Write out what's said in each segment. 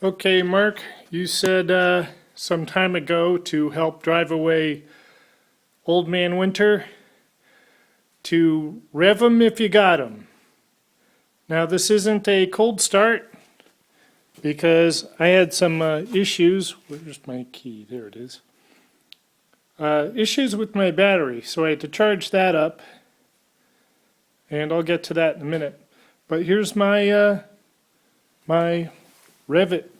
Okay, Mark, you said some time ago to help drive away Old Man Winter to rev 'em if you got 'em. Now, this isn't a cold start because I had some issues. Where's my key? There it is. Issues with my battery, so I had to charge that up, and I'll get to that in a minute. But here's my Rev It.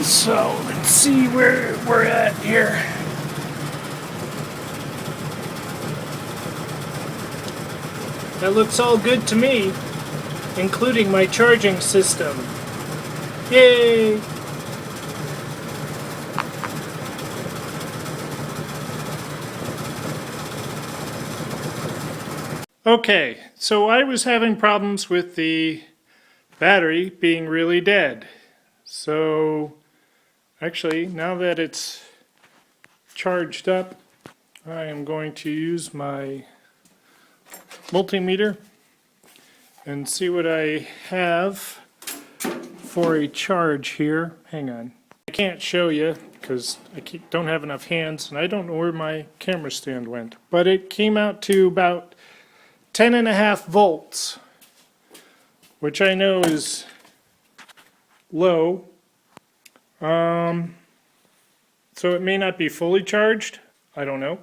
So let's see where we're at here. That looks all good to me, including my charging system. Yay! Okay, so I was having problems with the battery being really dead. So actually, now that it's charged up, I am going to use my multimeter and see what I have for a charge here. Hang on. I can't show you because I don't have enough hands and I don't know where my camera stand went. But it came out to about 10.5 volts, which I know is low. So it may not be fully charged. I don't know.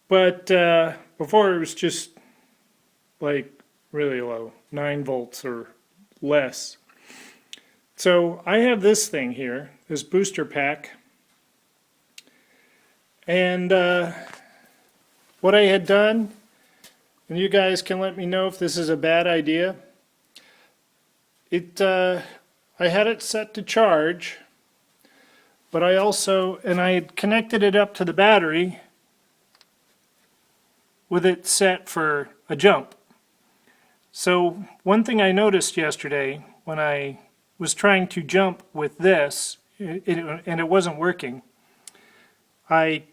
But before it was just like really low, 9 volts or less. So I have this thing here, this booster pack. And what I had done, and you guys can let me know if this is a bad idea. I had it set to charge, but I had connected it up to the battery with it set for a jump. So one thing I noticed yesterday when I was trying to jump with this, and it wasn't working, I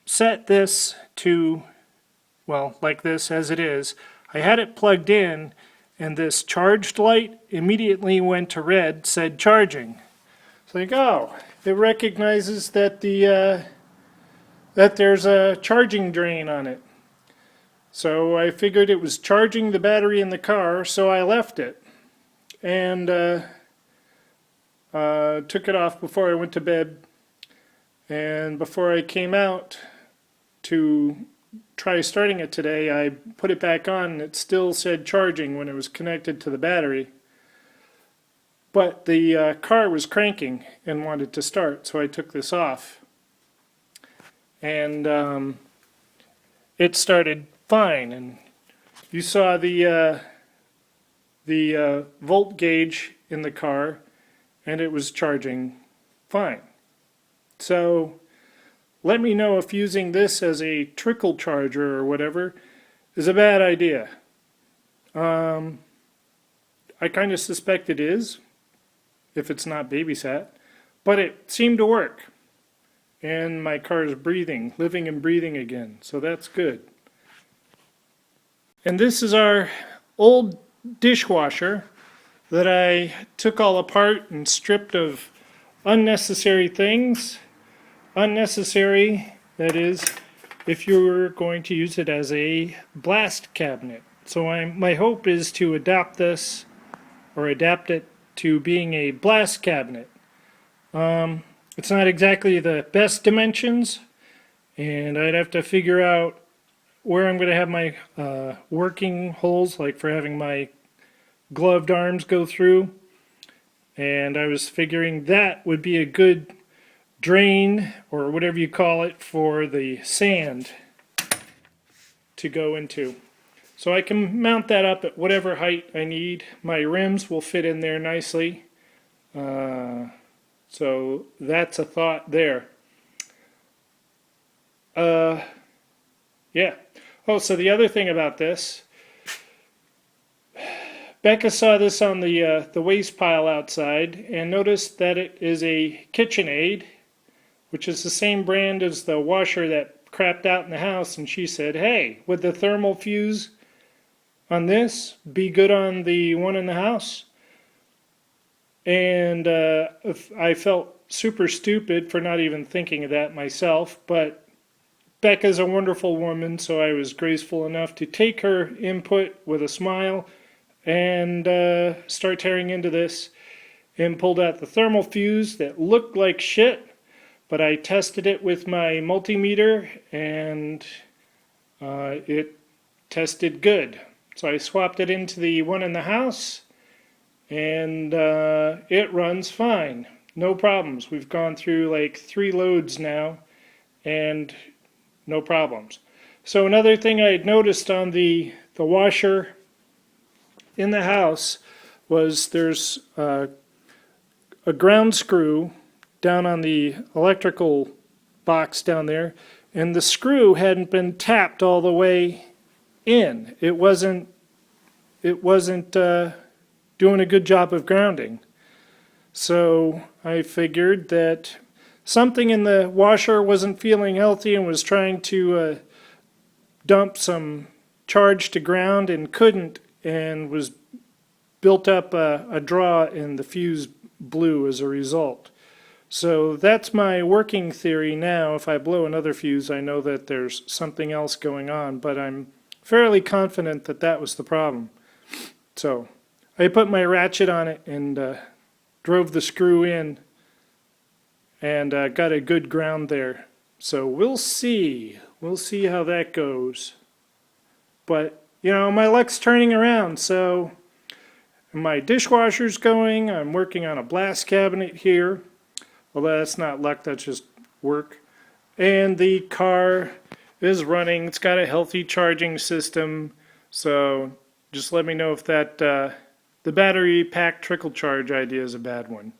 set this to, well, like this as it is. I had it plugged in, and this charged light immediately went to red, said charging. It's like, oh, it recognizes that that there's a charging drain on it. So I figured it was charging the battery in the car, so I left it. And took it off before I went to bed. And before I came out to try starting it today, I put it back on and it still said charging when it was connected to the battery. But the car was cranking and wanted to start, so I took this off. And it started fine. And you saw the volt gauge in the car, and it was charging fine. So let me know if using this as a trickle charger or whatever is a bad idea. I kind of suspect it is, if it's not babysat, but it seemed to work. And my car is breathing, living and breathing again, so that's good. And this is our old dishwasher that I took all apart and stripped of unnecessary things. Unnecessary, that is, if you were going to use it as a blast cabinet. So my hope is to adapt it to being a blast cabinet. It's not exactly the best dimensions, and I'd have to figure out where I'm going to have my working holes, like for having my gloved arms go through. And I was figuring that would be a good drain, or whatever you call it, for the sand to go into. So I can mount that up at whatever height I need. My rims will fit in there nicely. So that's a thought there. Yeah. Oh, so the other thing about this, Becca saw this on the waste pile outside and noticed that it is a KitchenAid, which is the same brand as the washer that crapped out in the house. And she said, "Hey, would the thermal fuse on this be good on the one in the house?" And I felt super stupid for not even thinking of that myself, but Becca's a wonderful woman, so I was graceful enough to take her input with a smile and start tearing into this and pulled out the thermal fuse that looked like shit, but I tested it with my multimeter and it tested good. So I swapped it into the one in the house and it runs fine. No problems. We've gone through like 3 loads now and no problems. So another thing I had noticed on the washer in the house was there's a ground screw down on the electrical box down there, and the screw hadn't been tapped all the way in. It wasn't doing a good job of grounding. So I figured that something in the washer wasn't feeling healthy and was trying to dump some charge to ground and couldn't, and was built up a draw and the fuse blew as a result. So that's my working theory now. If I blow another fuse, I know that there's something else going on, but I'm fairly confident that that was the problem. So I put my ratchet on it and drove the screw in and got a good ground there. So we'll see. We'll see how that goes. But, you know, my luck's turning around, so my dishwasher's going. I'm working on a blast cabinet here. Although that's not luck, that's just work. And the car is running. It's got a healthy charging system. So just let me know if that the battery pack trickle charge idea is a bad one.